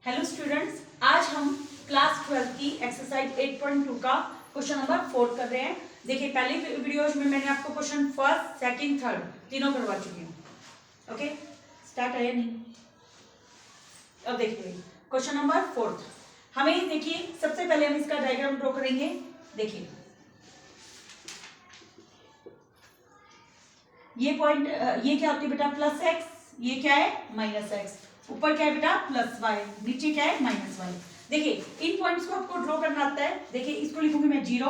Hello students, आज हम class 12 की एक्सरसाइज 8.2 का क्वेश्चन नंबर 4 कर रहे हैं। देखिए, पहले वीडियोज में मैंने आपको क्वेश्चन फर्स्ट, सेकंड, थर्ड तीनों करवा चुकी हूँ। ओके, स्टार्ट है या नहीं? अब देखिए क्वेश्चन नंबर 4। हमें देखिए, सबसे पहले हम इसका डायग्राम ड्रॉ करेंगे। देखिए, ये पॉइंट, ये क्या होती है बेटा? Plus x. ये क्या है? Minus x. ऊपर क्या है बेटा? Plus y. नीचे क्या है? Minus y. देखिए, इन पॉइंट्स को आपको ड्रॉ करना आता है। देखिए, इसको लिखूंगी मैं 0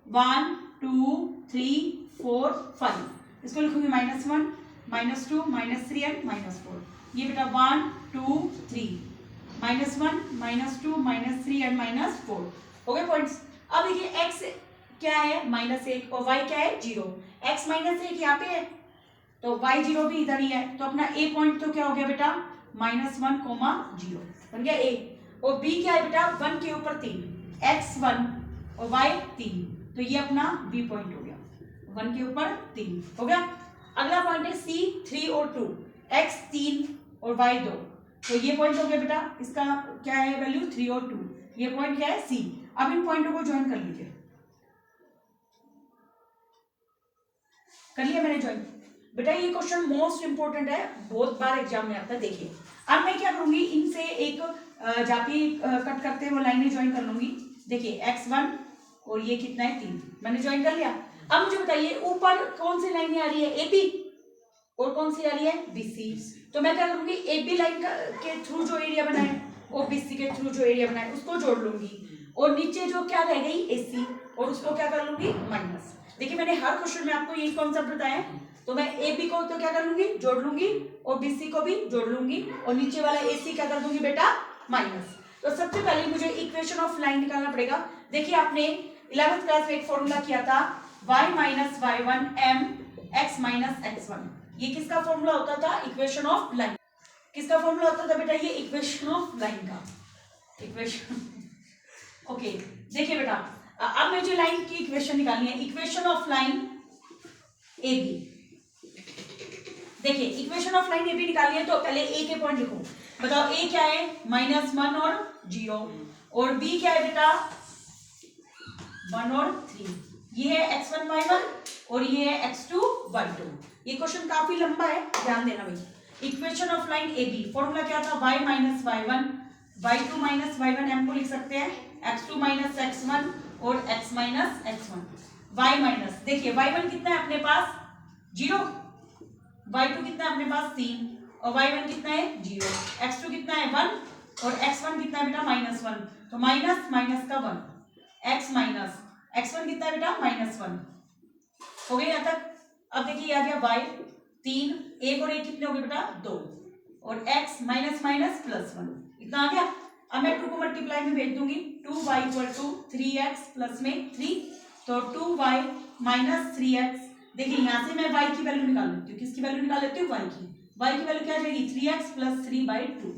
1 2 3 4 5। इसको लिखूंगी -1 -2 -3 एंड -4। ये बेटा 1 2 3 -1 -2 -3 एंड -4 हो गए पॉइंट्स। अब देखिए, एक्स क्या है? -1 और वाई क्या है? 0। एक्स -1 यहाँ पे है तो y0 भी इधर ही है, तो अपना a पॉइंट तो क्या हो गया बेटा? -1, 0 बन गया a। और b क्या है बेटा? 1 के ऊपर 3, x1 और y 3, तो ये अपना b पॉइंट हो गया। 1 के ऊपर 3 हो गया। अगला पॉइंट है c 3 और 2, x 3 और y 2, तो ये पॉइंट हो गया बेटा। इसका क्या है वैल्यू? 3 और 2। ये पॉइंट क्या है? c। अब इन पॉइंटों को ज्वाइन कर लीजिए। कर लिया मैंने ज्वाइन। बेटा, ये क्वेश्चन मोस्ट इंपोर्टेंट है, बहुत बार एग्जाम में आता है। देखिए, अब मैं क्या करूंगी, इनसे एक जाती कट करते हुए लाइनें ज्वाइन कर लूंगी। देखिए, x1 और ये कितना है? 3। मैंने ज्वाइन कर लिया। अब मुझे बताइए, ऊपर कौन सी लाइन आ रही है? AB। और कौन सी आ रही है? BC। तो मैं क्या करूंगी, AB लाइन के थ्रू जो एरिया बनाए और BC के थ्रू जो एरिया बनाए उसको जोड़ लूंगी। और नीचे जो क्या रह गई? AC, और उसको क्या कर लूंगी? माइनस। देखिए, मैंने हर क्वेश्चन में आपको यही कॉन्सेप्ट बताया है। तो मैं AB को तो क्या कर लूंगी? जोड़ लूंगी, और BC को भी जोड़ लूंगी, और नीचे वाला AC क्या कर दूंगी बेटा? माइनस। तो सबसे पहले मुझे इक्वेशन ऑफ लाइन निकालना पड़ेगा। देखिए, आपने 11th क्लास में एक फॉर्मूला किया था, y - y1 m x - x1। ये किसका फॉर्मूला होता था? Equation of line. किसका फॉर्मूला होता था बेटा? ये इक्वेशन ऑफ लाइन का इक्वेशन। ओके, देखिए बेटा, अब मुझे लाइन की इक्वेशन निकालनी है। Equation of line AB। देखिए, इक्वेशन ऑफ लाइन AB निकालनी है तो पहले A के पॉइंट लिखो। बताओ, A क्या है? -1 और 0, और B क्या है बेटा? 1 और 3। ये है x1 y1 और ये है x2 y2। ये क्वेश्चन काफी लंबा है, ध्यान देना भाई। Equation of line AB, formula क्या था? y - y1 y2 - y1 m को लिख सकते हैं x2 - x1 और x - x1। y माइनस, देखिए y1 कितना है अपने पास? 0। y2 कितना है अपने पास? 3। और y1 कितना है? 0। x2 कितना है? 1। और x1 कितना है बेटा? -1। तो माइनस माइनस का 1, x माइनस x1 कितना है बेटा? -1। हो गया यहाँ तक। अब देखिए, आ गया y 3, 1 और 1 कितने हो गए बेटा? 2, और x माइनस माइनस +1, इतना आ गया। अब मैं 2 को मल्टीप्लाई में भेज दूंगी। 2y = 3x प्लस में 3, तो 2y - 3x। देखिए, यहां से मैं y की वैल्यू निकाल लेती हूँ। किसकी वैल्यू निकाल लेती हूँ? y की वैल्यू क्या आ जाएगी? 3x + 3/2।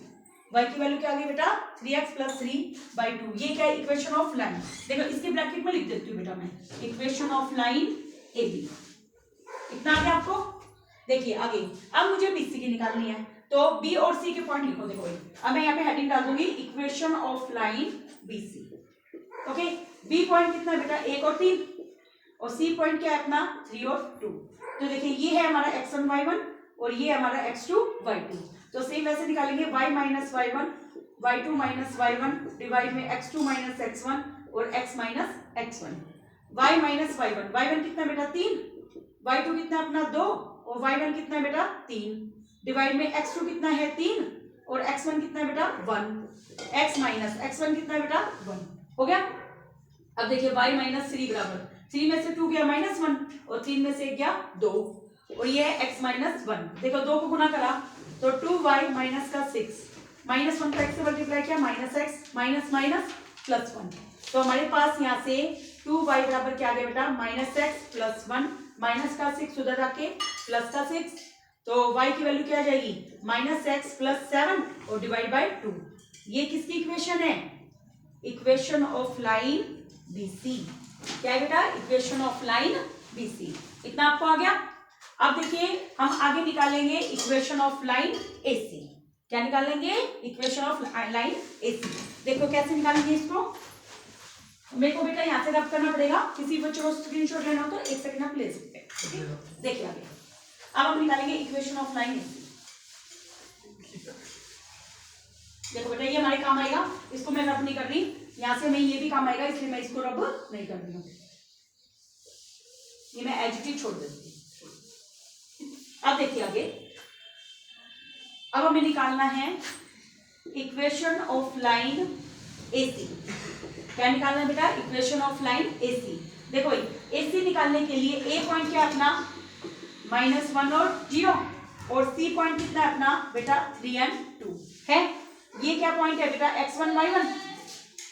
y की वैल्यू क्या आ गई बेटा? 3x + 3/2। ये क्या है? Equation of line. देखो, इसके ब्रैकेट में लिख देती हूँ बेटा मैं, इक्वेशन ऑफ लाइन AB। इतना आ गया आपको। देखिए आगे, अब मुझे BC की निकालनी है, तो B और C के पॉइंट लिखो। देखो, अब मैं यहाँ पे हेडिंग डाल दूंगी, equation of line BC। Okay, B point कितना है बेटा? 1 और 3, और C पॉइंट क्या है अपना? 3 और 2। तो देखिए, ये है हमारा x1 y1 और ये हमारा x2 y2। तो सेम वैसे निकालेंगे, y - y1 y2 - y1 divide में x2 - x1 और x - x1। y - y1, y1 कितना बेटा? 3। y2 कितना अपना? 2। और y1 कितना बेटा? 3। डिवाइड में x2 कितना है? 3। और x1 कितना बेटा? 1। x - x1 कितना बेटा? 1। हो गया। अब देखिए, y - 3 बराबर 3 में से 2 गया -1 और 3 में से गया 2, और ये है x - 1। देखो, 2 को गुना करा तो 2y माइनस का 6, -1 का x से मल्टीप्लाई किया, -x माइनस माइनस +1। तो हमारे पास यहाँ से 2y बराबर क्या आ गया बेटा? -x + 1, माइनस का 6 उधर आके प्लस का 6, तो y की वैल्यू क्या आ जाएगी? -x + 7 और डिवाइड बाय 2। ये किसकी इक्वेशन है? Equation of line BC। क्या है बेटा? Equation of line BC। इतना आपको आ गया। अब देखिए, हम आगे निकालेंगे इक्वेशन ऑफ लाइन AC। क्या निकाल लेंगे, इक्वेशन ऑफ लाइन एसी। देखो कैसे निकालेंगे इसको, मेरे को बेटा यहाँ से रब करना पड़ेगा, किसी बच्चों को स्क्रीनशॉट लेना हो तो 1 सेकंड आप ले सकते हैं। देखिए आगे अब हम निकालेंगे इक्वेशन ऑफ लाइन एसी। देखो बेटा ये हमारे काम आएगा, इसको मैं रब नहीं कर रही, यहाँ से मैं ये भी काम आएगा, इसलिए मैं इसको रब नहीं कर रही हूँ, ये मैं एडजेक्टिव छोड़ देती हूँ। अब देखिए आगे, अब हमें निकालना है इक्वेशन ऑफ लाइन एसी। क्या निकालना है बेटा, इक्वेशन ऑफ लाइन एसी। देखो एसी निकालने के लिए ए पॉइंट क्या अपना -1 और 0, और सी पॉइंट कितना है अपना बेटा 3 और 2 है। ये क्या पॉइंट है बेटा x1 y1,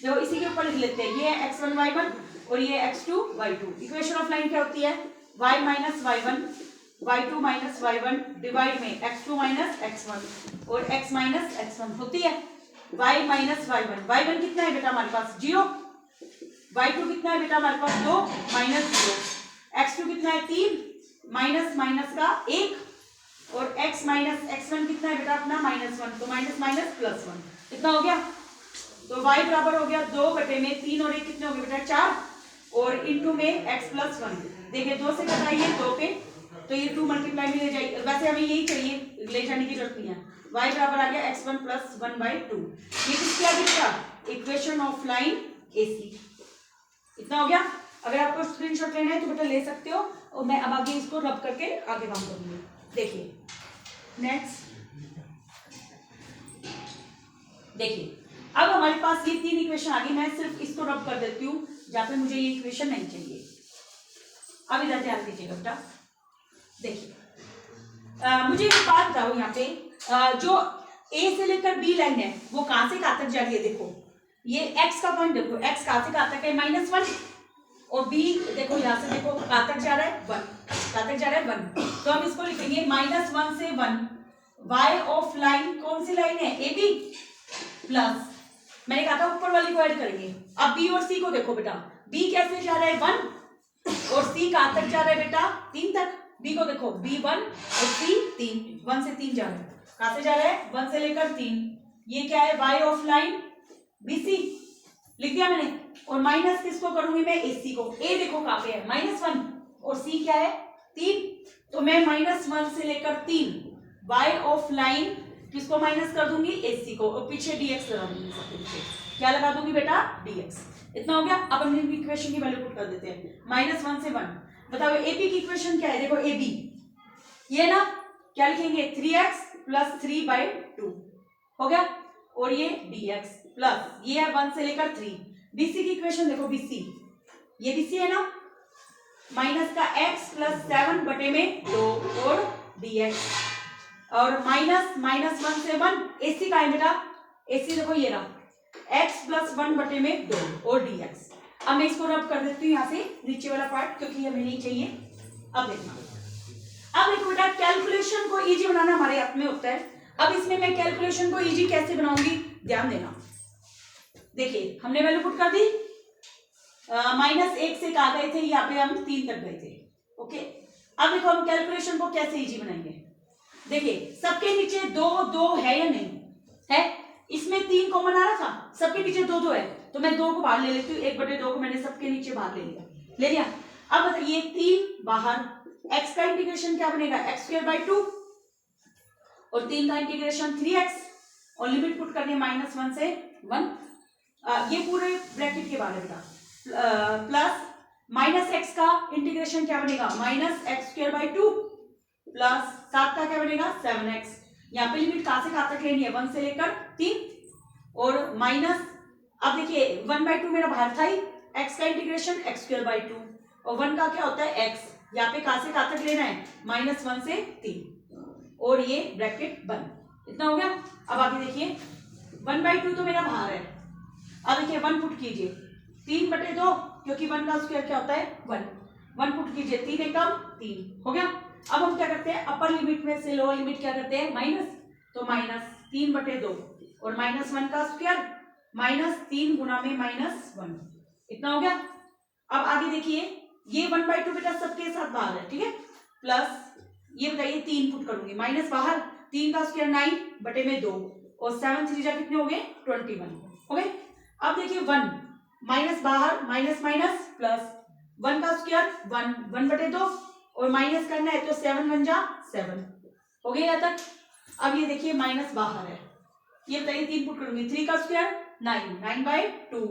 देखो इसी के ऊपर लिख लेते हैं, ये है x1 y1 और ये x2 y2। Equation of line क्या होती है, y minus y1 y2 minus y1 divide में x2 माइनस x1 और x माइनस x1 होती है y माइनस y1। y1 कितना है बेटा हमारे पास 0, y2 कितना है बेटा हमारे पास 2 माइनस 0, x2 कितना है 3 माइनस माइनस का 1 और x माइनस x1 कितना है बेटा अपना -1, तो माइनस माइनस +1 कितना हो गया, तो y बराबर हो गया 2/3 और 1 कितने हो गए बेटा 4 और इनटू में x + 1। देखिए 2 से घटाइए 2 पे, तो ये 2 मल्टीप्लाई में ले जाइए, वैसे हमें यही चाहिए, ले जाने की जरूरत नहीं है। y बराबर आ गया x1 + 1/2। ये किसकी आ गई बेटा, इक्वेशन ऑफ लाइन एसी। इतना हो गया। अगर आपको स्क्रीनशॉट लेना है तो बेटा ले सकते हो, और मैं अब आगे इसको रब करके आगे काम करूंगी। देखिए नेक्स्ट, देखिए अब हमारे पास ये 3 इक्वेशन आ गई, मैं सिर्फ इसको रब कर देती हूँ जहां पे मुझे ये इक्वेशन नहीं चाहिए। अब इधर ध्यान दीजिएगा बेटा, देखिए मुझे एक बात बताओ, यहाँ पे जो ए से लेकर बी लाइन है वो कहां से कहां तक जा रही है। देखो ये x का पॉइंट देखो, x कहां से कहां तक है -1, और b देखो यहाँ से देखो कहां तक जा रहा है 1, कहां तक जा रहा है 1, तो हम इसको लिखेंगे -1 से 1 y ऑफ लाइन, कौन सी लाइन है ए बी, प्लस मैंने कहा था ऊपर वाली को ऐड करेंगे। अब b और c को देखो बेटा, b कैसे जा रहा है 1 और c कहां तक जा रहा है बेटा 3 तक। b को देखो b 1 और c 3, 1 से 3 जा रहा है, कहां से जा रहा है 1 से लेकर 3। ये क्या है y ऑफ लाइन bc लिख दिया मैंने, और माइनस किसको करूंगी मैं ac को। a देखो कहां पे है -1 और c क्या है 3, तो मैं -1 से लेकर 3 y ऑफ लाइन किसको माइनस कर दूंगी ac को, और पीछे dx लगा दूंगी, सबके पीछे क्या लगा दूंगी बेटा dx। इतना हो गया। अब हम इक्वेशन की वैल्यू पुट कर देते हैं, -1 से 1। बताओ ab की इक्वेशन क्या है, देखो ab ये ना क्या लिखेंगे 3x + 3/2 हो गया, और ये dx प्लस ये है 1 से लेकर 3। bc की इक्वेशन देखो, bc ये bc है ना, माइनस का x + 7/2 और dx, और -1 से 1 ac का है बेटा, ac देखो ये रहा x + 1/2 और dx। अब मैं इसको रब कर देती हूँ यहाँ से नीचे वाला पार्ट, क्योंकि हमें नहीं चाहिए। अब देखना, अब देखो बेटा कैलकुलेशन को इजी बनाना हमारे हाथ में होता है। अब इसमें मैं कैलकुलेशन को इजी कैसे बनाऊंगी, ध्यान देना। देखिए हमने वैल्यू पुट कर दी, -1 से कहा गए थे, यहाँ पे हम 3 तक गए थे। ओके, अब देखो हम कैलकुलेशन को कैसे इजी बनाएंगे। देखिए सबके नीचे 2 2 है या नहीं है, इसमें 3 कॉमन आ रहा था, सबके नीचे 2 2 है, तो मैं 2 को बाहर ले लेती हूँ, 1/2 को मैंने सबके नीचे बाहर ले लिया। अब बताइए 3 बाहर, x का इंटीग्रेशन क्या बनेगा x²/2 और 3 का इंटीग्रेशन 3x, और लिमिट पुट करनी है -1 से 1। ये पूरे ब्रैकेट के बाहर है बेटा, प्लस -x का इंटीग्रेशन क्या बनेगा -x²/2 प्लस 7 का क्या बनेगा 7x। यहाँ पे लिमिट कहां से कहां तक लेनी है 1 से लेकर 3, और माइनस, अब देखिए 1/2 मेरा बाहर था ही, x का इंटीग्रेशन x²/2 और 1 का क्या होता है x, यहाँ पे कहां से कहां तक लेना है -1 से 3, और ये ब्रैकेट बंद। इतना हो गया। अब आगे देखिए 1/2 तो मेरा बाहर है, अब देखिए 1 पुट कीजिए 3/2, क्योंकि 1 का स्क्वायर क्या होता है 1 पुट कीजिए, 3 एकम 3 हो गया। अब हम क्या करते हैं, अपर लिमिट में से लोअर लिमिट क्या करते हैं माइनस, तो -3/2 और -1 का स्क्वायर -3 गुना में -1, इतना हो गया। अब आगे देखिए ये 1/2 बेटा सबके साथ बाहर है, ठीक है, प्लस ये बताइए 3 पुट करूंगी, माइनस बाहर, 3 का स्क्वायर 9 बटे में 2 और 7 3 जा कितने हो गए 21 हो गए। अब देखिए 1 माइनस बाहर माइनस माइनस प्लस 1 का स्क्वायर 1 1 बटे 2 और माइनस करना है तो 7 1 जा 7 हो गया यहाँ तक। अब ये देखिए माइनस बाहर है, ये बताइए 3 पुट करूंगी 3 का स्क्वायर 9 9/2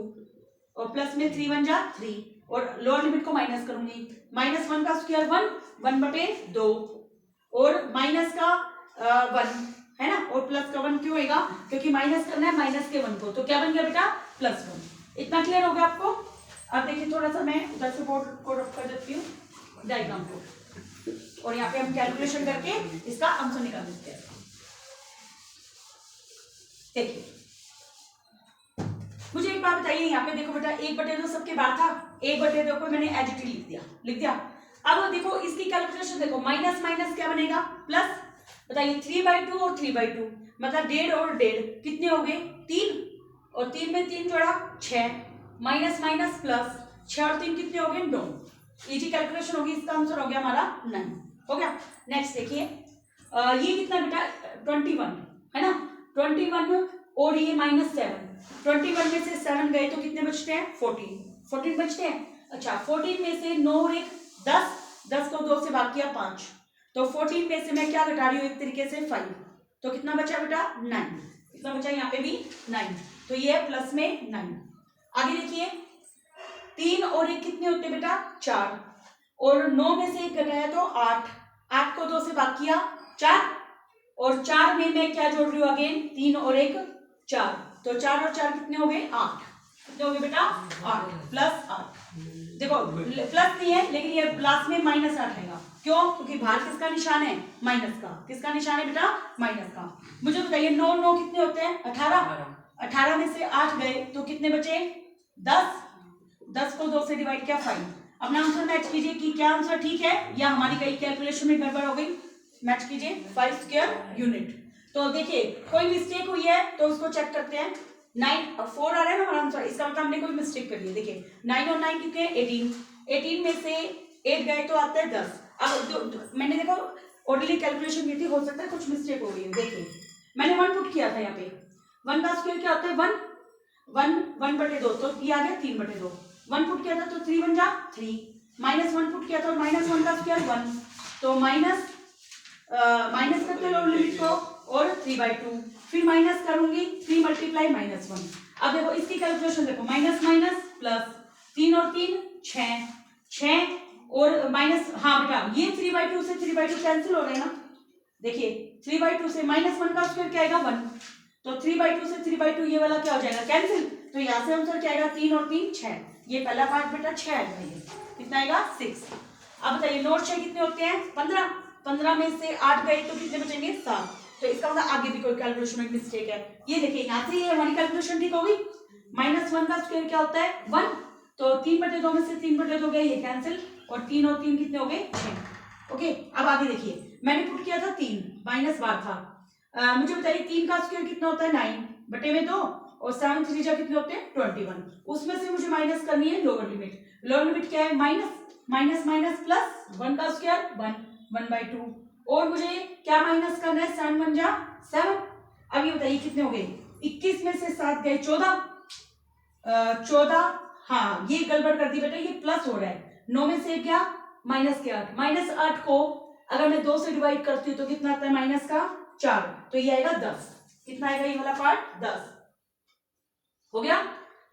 और प्लस में 3 1 जा 3 और लोअर लिमिट को माइनस करूंगी माइनस 1 का स्क्वायर 1 1 बटे 2 और माइनस का 1 है ना और प्लस का 1 क्यों होगा क्योंकि माइनस करना है माइनस के 1 को, तो क्या बन गया बेटा +1। इतना क्लियर हो गया आपको। अब देखिए थोड़ा सा मैं उधर से बोर्ड को रख कर देती हूँ डायग्राम को और यहाँ पे हम कैलकुलेशन करके इसका आंसर निकाल देते हैं। देखिए मुझे एक बात बताइए, यहाँ पे देखो बेटा 1/2 सबके बाहर था, 1/2 को मैंने एज इट इज लिख दिया। अब देखो इसकी कैलकुलेशन देखो माइनस माइनस क्या बनेगा प्लस, बताइए 3/2 और 3/2 मतलब 1.5 और 1.5 कितने हो गए 3 और 3 में 3 जोड़ा 6 माइनस माइनस प्लस 6 और 3 कितने हो गए 9। इजी कैलकुलेशन होगी, इसका आंसर हो गया हमारा 9 हो गया। नेक्स्ट देखिए ये कितना बेटा 21 है ना 21 और ये -7 21 में से 7 गए तो कितने बचते हैं 14 बचते हैं। अच्छा 14 में से 9 और 1 10 को 2 से भाग किया 5 तो 14 में से मैं क्या घटा रही हूँ एक तरीके से 5 तो कितना बचा बेटा 9, कितना बचा यहाँ पे भी 9 तो ये है प्लस में 9। आगे देखिए 3 और 1 कितने होते बेटा 4 और 9 में से 1 घटाया तो 8 को 2 से भाग किया 4 और 4 में मैं क्या जोड़ रही हूँ अगेन 3 और 1 4 तो 4 और 4 कितने हो गए 8 कितने हो गए बेटा 8 प्लस 8। देखो प्लस नहीं है लेकिन ये प्लस में -8 आएगा क्यों क्योंकि बाहर किसका निशान है माइनस का, किसका निशान है बेटा माइनस का। मुझे बताइए 9 9 कितने होते हैं 18 में से 8 गए तो कितने बचे 10 को 2 से डिवाइड किया 5। अपना आंसर मैच कीजिए कि क्या आंसर ठीक है या हमारी कई कैलकुलेशन में गड़बड़ हो गई। मैच कीजिए 5 स्क्वायर यूनिट। तो देखिए कोई मिस्टेक हुई है तो उसको चेक करते हैं 9 4 आ रहा है ना हमारा आंसर, इसका मतलब हमने कोई मिस्टेक करी है। देखिए 9 और 9 कितने 18 में से 8 गए तो आता है 10। अब मैंने देखो ऑर्डरली कैलकुलेशन की थी, हो सकता है कुछ मिस्टेक हो गई है। देखिए मैंने 1 पुट किया था यहाँ पे 1 का स्क्वायर क्या होता है 1 बटे 2 तो ये आ गया 3/2 1 पुट किया था तो 3 1 जा 3 -1 पुट किया था -1 का स्क्वायर 1 तो माइनस करते लो लिमिट को और 3/2 फिर माइनस करूंगी 3 मल्टीप्लाई -1। अब देखो इसकी कैलकुलेशन देखो माइनस माइनस प्लस 3 और 3 6 और माइनस हाँ बेटा ये 3/2 से 3/2 कैंसिल हो रहे हैं ना। देखिए 3/2 से -1 का स्क्वायर क्या आएगा 1 तो 3/2 से 3/2 ये वाला क्या हो जाएगा कैंसिल तो यहाँ से आंसर क्या आएगा 3 और 3 6। ये पहला पार्ट बेटा 6 आएगा, ये कितना आएगा 6। अब बताइए नोट 6 कितने होते हैं 15 में से 8 गए तो कितने बचेंगे 7 तो इसका मतलब आगे भी कोई कैलकुलेशन में मिस्टेक है। ये देखिए यहाँ से ये हमारी कैलकुलेशन ठीक होगी -1 का स्क्वायर क्या होता है 1 तो 3/2 में से 3/2 गए ये कैंसिल और 3 और 3 कितने हो गए 6। ओके अब आगे देखिए मैंने पुट किया था 3 माइनस बार था मुझे बताइए 3 का स्क्वायर कितना होता है 9/2 और 7 3 जा कितने होते हैं 21। उसमें से मुझे माइनस करनी है लोअर लिमिट क्या है माइनस प्लस 1 का स्क्वायर 1/2 और मुझे क्या माइनस करना है 7 1 जा 7। अब ये बताइए कितने हो गए 21 में से 7 गए 14 हाँ ये गड़बड़ कर दी बेटा ये प्लस हो रहा है 9 में से क्या -8 को अगर मैं 2 से डिवाइड करती हूँ तो कितना आता है माइनस का 4 तो ये आएगा 10। कितना आएगा ये वाला पार्ट 10 हो गया।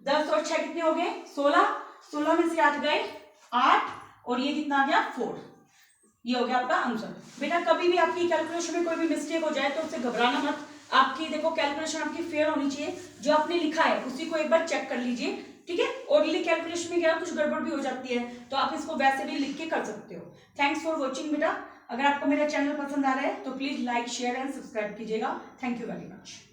10 और 6 कितने हो गए 16 में से 8 गए 8 और ये कितना आ गया 4। ये हो गया आपका आंसर। बेटा कभी भी आपकी कैलकुलेशन में कोई भी मिस्टेक हो जाए तो उससे घबराना मत। आपकी देखो कैलकुलेशन आपकी फेयर होनी चाहिए, जो आपने लिखा है उसी को एक बार चेक कर लीजिए ठीक है। ऑर्डरली कैलकुलेशन में क्या कुछ गड़बड़ भी हो जाती है तो आप इसको वैसे भी लिख के कर सकते हो। थैंक्स फॉर वॉचिंग बेटा। अगर आपको मेरा चैनल पसंद आ रहा है तो please like share and subscribe कीजिएगा। Thank you very much.